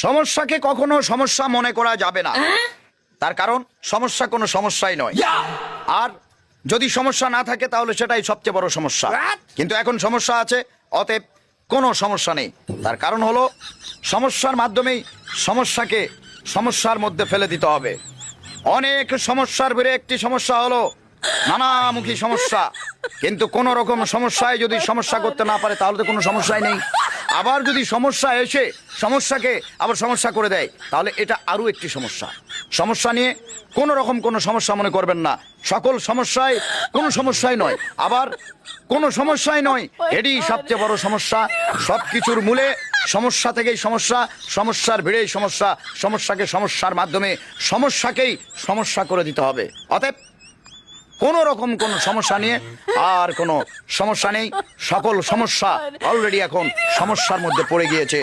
সমস্যাকে কখনো সমস্যা মনে করা যাবে না, তার কারণ সমস্যা কোনো সমস্যাই নয়। আর যদি সমস্যা না থাকে তাহলে সেটাই সবচেয়ে বড় সমস্যা। কিন্তু এখন সমস্যা আছে, অতএব কোনো সমস্যা নেই। তার কারণ হলো সমস্যার মাধ্যমেই সমস্যাকে সমস্যার মধ্যে ফেলে দিতে হবে। অনেক সমস্যার ভিড়ে একটি সমস্যা হলো নানামুখী সমস্যা। কিন্তু কোন রকম সমস্যায় যদি সমস্যা করতে না পারে তাহলে তো কোনো সমস্যাই নেই। আবার যদি সমস্যা এসে সমস্যাকে আবার সমস্যা করে দেয় তাহলে এটা আরো একটি সমস্যা। সমস্যা নিয়ে কোন রকম কোনো সমস্যা মনে করবেন না। সকল সমস্যায় কোনো সমস্যাই নয়, আবার কোনো সমস্যাই নয়, এটি সবচেয়ে বড় সমস্যা। সবকিছুর মূলে সমস্যা থেকেই সমস্যা, সমস্যার ভিড়েই সমস্যা। সমস্যাকে সমস্যার মাধ্যমে সমস্যাকেই সমস্যা করে দিতে হবে। অতএব কোন রকম কোন সমস্যা নিয়ে আর কোনো সমস্যা নেই। সকল সমস্যা অলরেডি এখন সমস্যার মধ্যে পড়ে গিয়েছে।